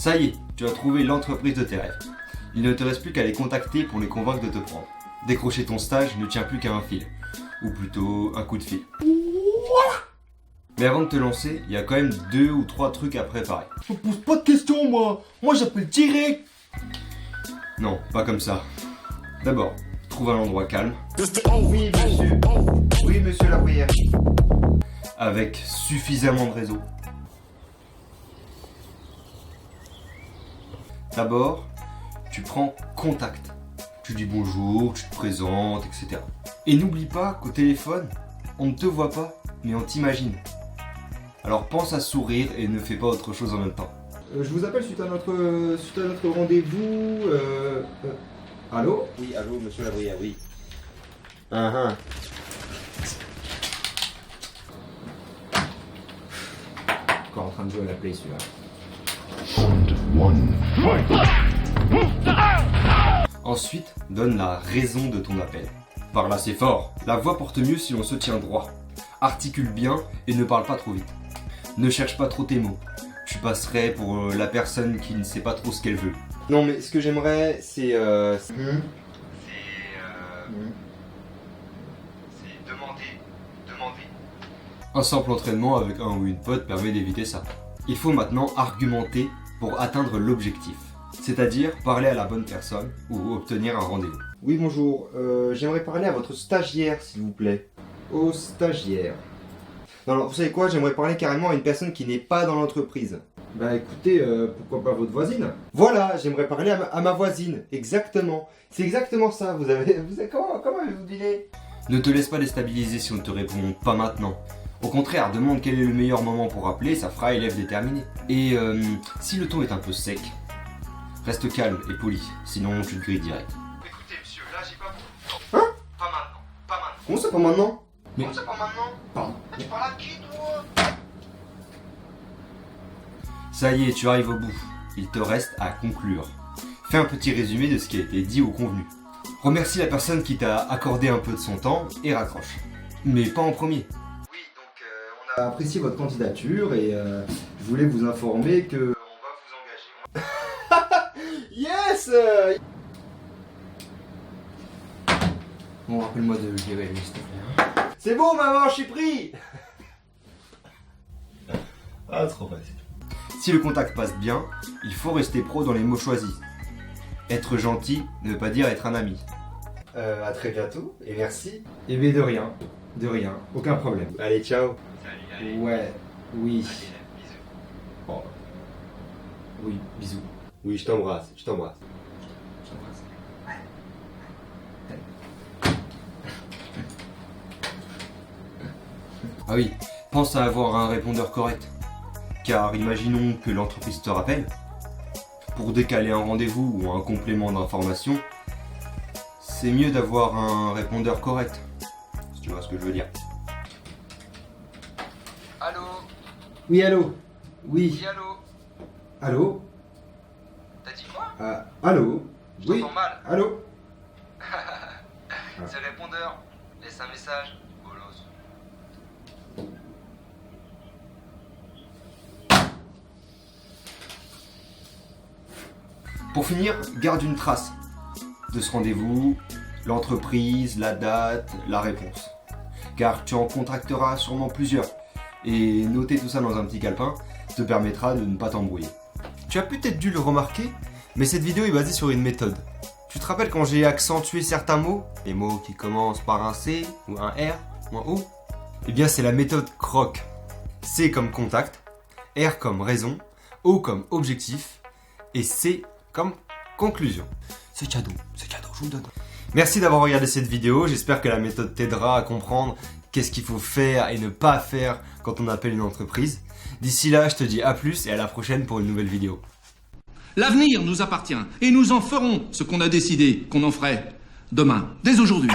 Ça y est, tu as trouvé l'entreprise de tes rêves. Il ne te reste plus qu'à les contacter pour les convaincre de te prendre. Décrocher ton stage ne tient plus qu'à un fil. Ou plutôt un coup de fil. Mais avant de te lancer, il y a quand même 2 ou 3 trucs à préparer. Je pose pas de questions, moi. Moi, j'appelle direct. Non, pas comme ça. D'abord, trouve un endroit calme. Oui, monsieur. Oui, monsieur la bruyère. Avec suffisamment de réseau. D'abord, tu prends contact. Tu dis bonjour, tu te présentes, etc. Et n'oublie pas qu'au téléphone, on ne te voit pas, mais on t'imagine. Alors pense à sourire et ne fais pas autre chose en même temps. Je vous appelle suite à notre rendez-vous. Allô? Oui, allô, monsieur la bruyère, oui. Encore en train de jouer à la play celui-là. Ensuite, donne la raison de ton appel. Parle assez fort. La voix porte mieux si l'on se tient droit. Articule bien et ne parle pas trop vite. Ne cherche pas trop tes mots. Tu passerais pour la personne qui ne sait pas trop ce qu'elle veut. Non, mais ce que j'aimerais, c'est demander. Un simple entraînement avec un ou une pote permet d'éviter ça. Il faut maintenant argumenter pour atteindre l'objectif. C'est-à-dire parler à la bonne personne ou obtenir un rendez-vous. Oui, bonjour. J'aimerais parler à votre stagiaire, s'il vous plaît. Au stagiaire. Non, non, vous savez quoi? J'aimerais parler carrément à une personne qui n'est pas dans l'entreprise. Bah écoutez, pourquoi pas votre voisine? Voilà, j'aimerais parler à ma voisine. Exactement. C'est exactement ça. Vous avez comment avez-vous deviné? Ne te laisse pas déstabiliser si on ne te répond pas maintenant. Au contraire, demande quel est le meilleur moment pour appeler, ça fera élève déterminé. Et si le ton est un peu sec, reste calme et poli, sinon tu te grilles direct. Écoutez, monsieur, là, j'ai pas beaucoup de temps. Hein? Pas maintenant. Pas maintenant. Comment ça, pas maintenant? Mais- Comment ça, pas maintenant? Pardon. Tu parles à qui, toi? Ça y est, tu arrives au bout. Il te reste à conclure. Fais un petit résumé de ce qui a été dit ou convenu. Remercie la personne qui t'a accordé un peu de son temps et raccroche. Mais pas en premier. Oui, donc on a apprécié votre candidature et je voulais vous informer que... On va vous engager. Yes! Bon, rappelle-moi de gérer le s'il te plaît. C'est bon, maman, je suis pris. Ah, trop facile. Si le contact passe bien, il faut rester pro dans les mots choisis. Être gentil ne veut pas dire être un ami. À très bientôt et merci. Et bien de rien, aucun problème. Allez, ciao. Ouais, oui. Oh. Oui, bisous. Oui, je t'embrasse, je t'embrasse. Je t'embrasse. Ah oui, pense à avoir un répondeur correct. Car imaginons que l'entreprise te rappelle. Pour décaler un rendez-vous ou un complément d'information, c'est mieux d'avoir un répondeur correct. Si tu vois ce que je veux dire. Allô? Oui, allô? Oui. Oui, allô? Allô? T'as dit quoi? Allô? Je Oui. t'entends mal. Allô? C'est le répondeur. Laisse un message. Bolos. Pour finir, garde une trace de ce rendez-vous, l'entreprise, la date, la réponse. Car tu en contracteras sûrement plusieurs. Et noter tout ça dans un petit calepin te permettra de ne pas t'embrouiller. Tu as peut-être dû le remarquer, mais cette vidéo est basée sur une méthode. Tu te rappelles quand j'ai accentué certains mots, les mots qui commencent par un C, ou un R, ou un O? Eh bien c'est la méthode CROC. C comme contact, R comme raison, O comme objectif, et C comme conclusion. C'est cadeau, je vous le donne. Merci d'avoir regardé cette vidéo, j'espère que la méthode t'aidera à comprendre qu'est-ce qu'il faut faire et ne pas faire quand on appelle une entreprise. D'ici là, je te dis à plus et à la prochaine pour une nouvelle vidéo. L'avenir nous appartient et nous en ferons ce qu'on a décidé qu'on en ferait demain, dès aujourd'hui.